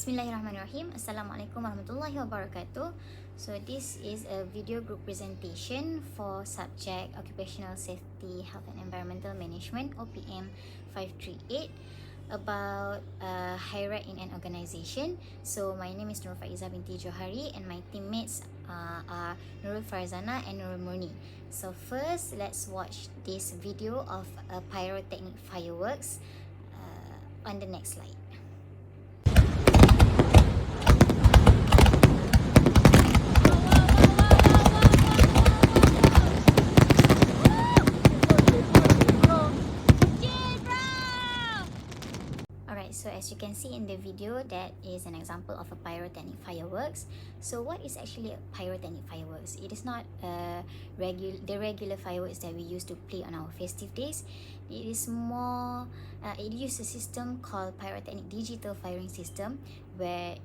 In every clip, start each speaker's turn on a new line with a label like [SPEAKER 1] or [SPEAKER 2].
[SPEAKER 1] Bismillahirrahmanirrahim. Assalamualaikum warahmatullahi wabarakatuh. So this is a video group presentation for subject Occupational Safety, Health and Environmental Management OPM538 about hierarchy in an organization. So my name is Nur Faiza binti Johari and my teammates are Nurul Farzana and Nurul Murni. So first, let's watch this video of pyrotechnic fireworks on the next slide. Alright, so as you can see in the video, that is an example of a pyrotechnic fireworks. So what is actually a pyrotechnic fireworks? It is not the regular fireworks that we use to play on our festive days. It is more, it uses a system called pyrotechnic digital firing system, where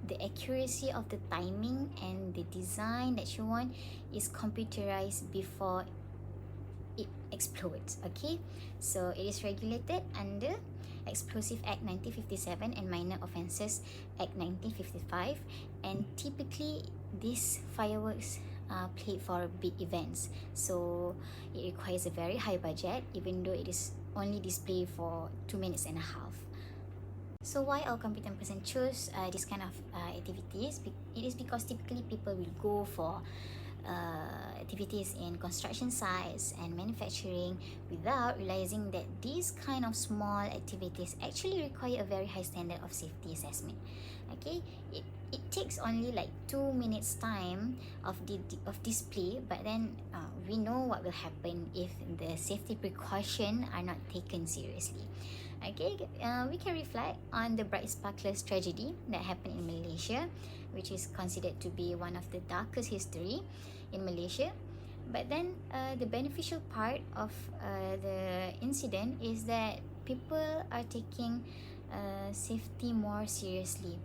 [SPEAKER 1] the accuracy of the timing and the design that you want is computerized before it explodes. Okay, so it is regulated under Explosive Act 1957 and Minor Offences Act 1955, and typically these fireworks are played for big events, so it requires a very high budget even though it is only displayed for 2 minutes and a half. So why our competent person choose this kind of activities? It is because typically people will go for activities in construction sites and manufacturing without realizing that these kind of small activities actually require a very high standard of safety assessment. Okay, it takes only like 2 minutes time of display, but then we know what will happen if the safety precaution are not taken seriously. Okay, we can reflect on the Bright Sparklers tragedy that happened in Malaysia, which is considered to be one of the darkest history in Malaysia. But then the beneficial part of the incident is that people are taking safety more seriously.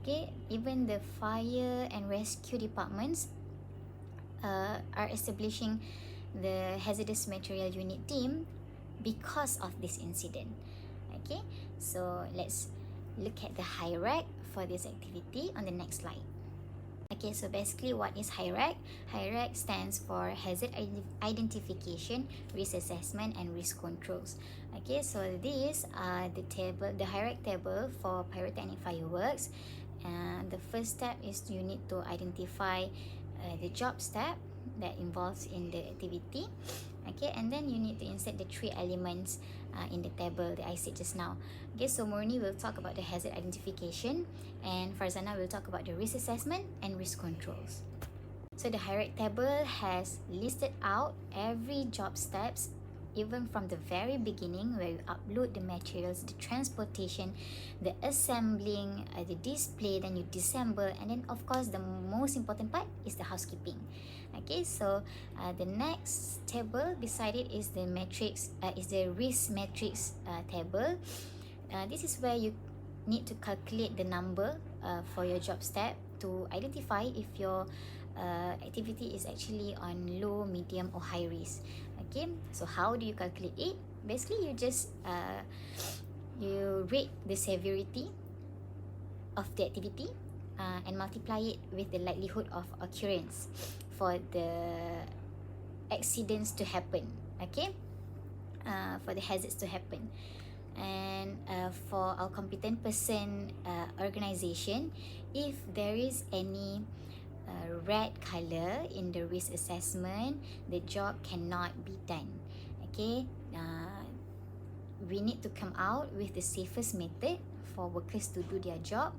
[SPEAKER 1] Okay, even the fire and rescue departments are establishing the hazardous material unit team because of this incident. Okay, so let's look at the hierarchy for this activity on the next slide. Okay, so basically what is HIRAC? HIRAC stands for Hazard Identification, Risk Assessment and Risk Controls. Okay, so these are the HIRAC table for pyrotechnic fireworks. And the first step is you need to identify the job step that involves in the activity. Okay, and then you need to insert the 3 elements in the table that I said just now. Okay, so Murni will talk about the hazard identification and Farzana will talk about the risk assessment and risk controls. So the hierarchy table has listed out every job steps, even from the very beginning where you upload the materials, the transportation, the assembling, the display, then you disassemble, and then of course the most important part is the housekeeping. Okay, so the next table beside it is the risk matrix table. This is where you need to calculate the number for your job step to identify if your activity is actually on low, medium or high risk. Okay, so how do you calculate it? Basically, you just you rate the severity of the activity and multiply it with the likelihood of occurrence for the accidents to happen. Okay, for the hazards to happen. And for our competent person organization, if there is any red color in the risk assessment, the job cannot be done. Okay, we need to come out with the safest method for workers to do their job.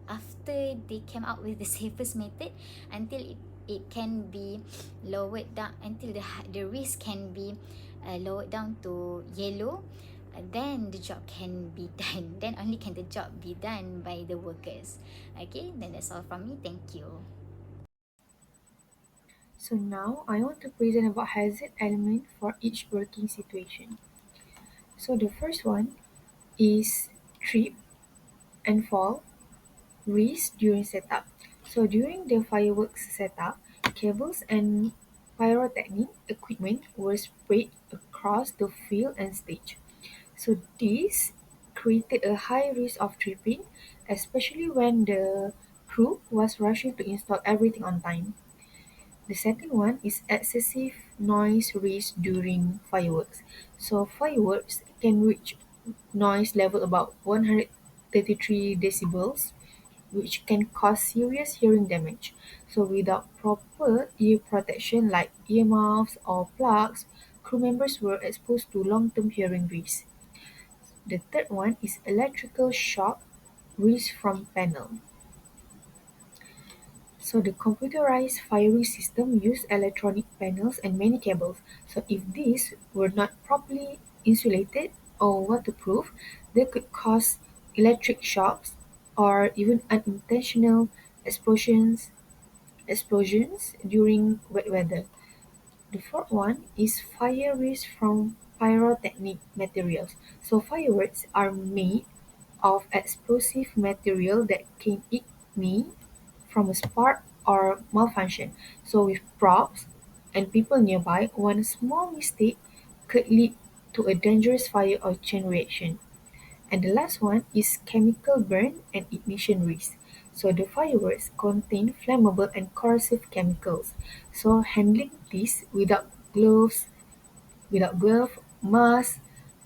[SPEAKER 1] After they came out with the safest method, until it can be lowered down, until the risk can be lowered down to yellow, then the job can be done. Then only can the job be done by the workers. Okay, then that's all from me. Thank you.
[SPEAKER 2] So now I want to present about hazard element for each working situation. So the first one is trip and fall risk during setup. So during the fireworks setup, cables and pyrotechnic equipment were spread across the field and stage. So this created a high risk of tripping, especially when the crew was rushing to install everything on time. The second one is excessive noise risk during fireworks. So fireworks can reach noise level about 133 decibels, which can cause serious hearing damage. So without proper ear protection like earmuffs or plugs, crew members were exposed to long-term hearing risk. The third one is electrical shock risk from panel. So the computerized firing system used electronic panels and many cables. So if these were not properly insulated or waterproof, they could cause electric shocks or even unintentional explosions during wet weather. The fourth one is fire risk from pyrotechnic materials. So fireworks are made of explosive material that can ignite from a spark or malfunction. So with props and people nearby, one small mistake could lead to a dangerous fire or chain reaction. And the last one is chemical burn and ignition risk. So the fireworks contain flammable and corrosive chemicals. So handling this without glove, mask,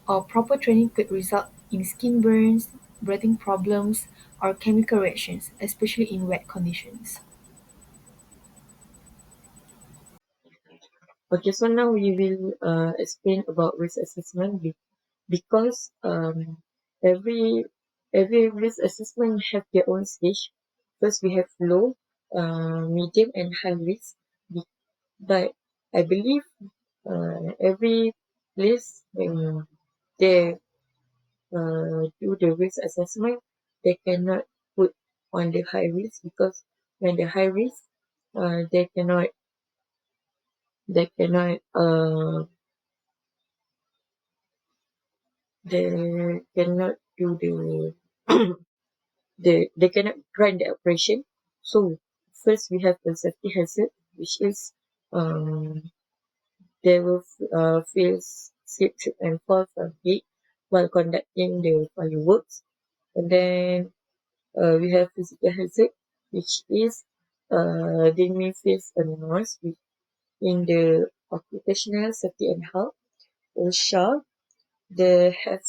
[SPEAKER 2] or proper training could result in skin burns, breathing problems, or chemical reactions, especially in wet conditions.
[SPEAKER 3] Okay, so now we will explain about risk assessment because every every risk assessment have their own stage. First, we have low, medium, and high risk. Be- But I believe every place when they do the risk assessment, they cannot put on the high risk because when the high risk, they cannot they cannot do they cannot run the operation. So first we have the safety hazard, which is um, they will face slip, trip, and fall from heat while conducting the fireworks. And then we have physical hazard, which is they may face a noise in the occupational safety and health. OSHA, the Health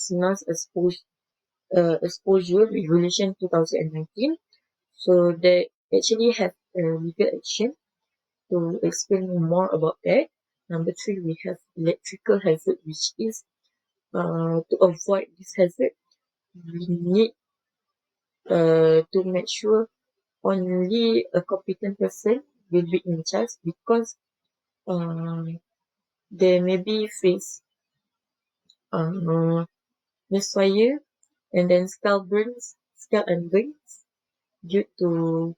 [SPEAKER 3] Exposure Regulation 2019. So they actually have a legal action. To explain more about that, number three, we have electrical hazard, which is to avoid this hazard, we need to make sure only a competent person will be in charge because um, they may be face misfire and then scalp and burns due to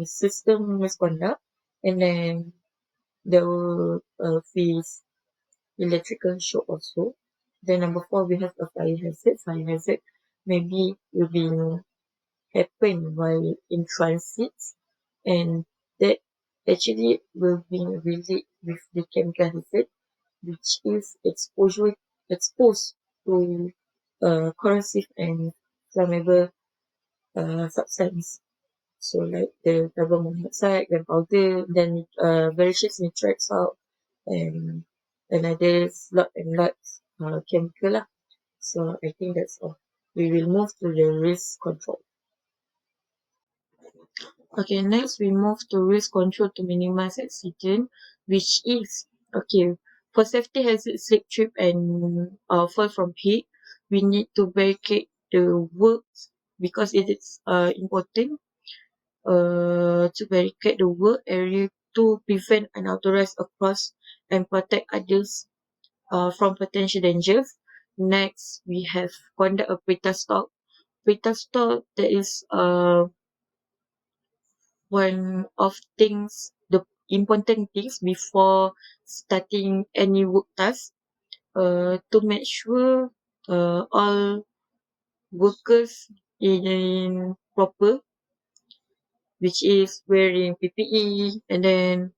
[SPEAKER 3] system misconduct, and then they will face electrical shock also. Then number four, we have a fire hazard. Fire hazard maybe will be happen while in transit, and that actually will be related with the chemical hazard, which is exposed to corrosive and flammable substance. So like the carbon monoxide, gunpowder, then various nitrate salt, and another lots chemical lah. So I think that's all. We will move to the risk control. Okay, next we move to risk control to minimize accident, which is okay for safety hazard, slip, trip, and fall from heat. We need to barricade the works because it is important to barricade the work area to prevent unauthorized across and protect others from potential dangers. Next, we have conduct a pre-test talk. Pre-test talk, that is one of things, the important things before starting any work task, to make sure all workers in proper, which is wearing PPE, and then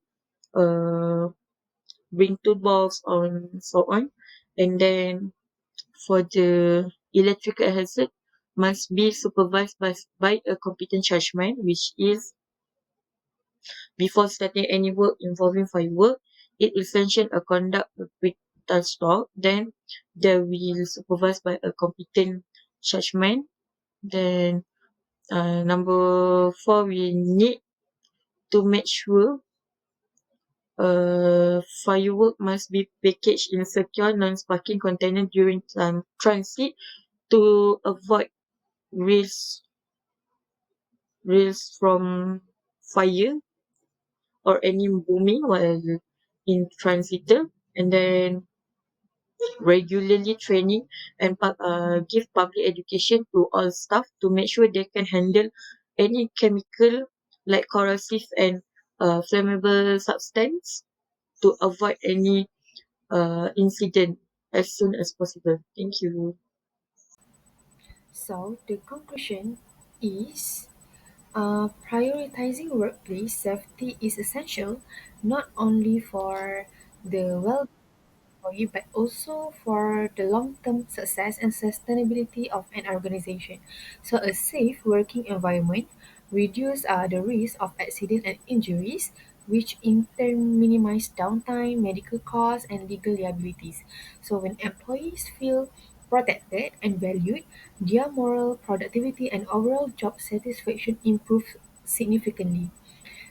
[SPEAKER 3] uh, bring toolbox on so on. And then for the electrical hazard must be supervised by a competent judgment, which is before starting any work involving firework, it will sanction a conduct a quick stop. Then they will supervise by a competent judgment. Then number four, we need to make sure firework must be packaged in secure non-sparking container during transit to avoid risks from fire or any booming while in transitor. And then regularly training and give public education to all staff to make sure they can handle any chemical like corrosive and flammable substance to avoid any incident as soon as possible. Thank you.
[SPEAKER 2] So the conclusion is prioritizing workplace safety is essential not only for the well employee but also for the long-term success and sustainability of an organization. So a safe working environment reduce the risk of accident and injuries, which in turn minimize downtime, medical costs, and legal liabilities. So when employees feel protected and valued, their moral productivity and overall job satisfaction improve significantly.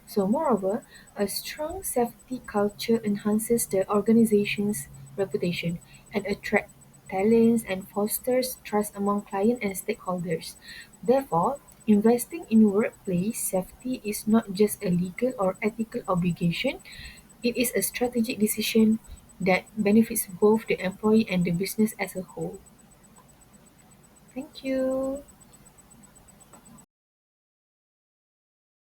[SPEAKER 2] So, moreover, a strong safety culture enhances the organization's reputation and attracts talents and fosters trust among clients and stakeholders. Therefore, investing in workplace safety is not just a legal or ethical obligation, it is a strategic decision that benefits both the employee and the business as a whole. Thank you.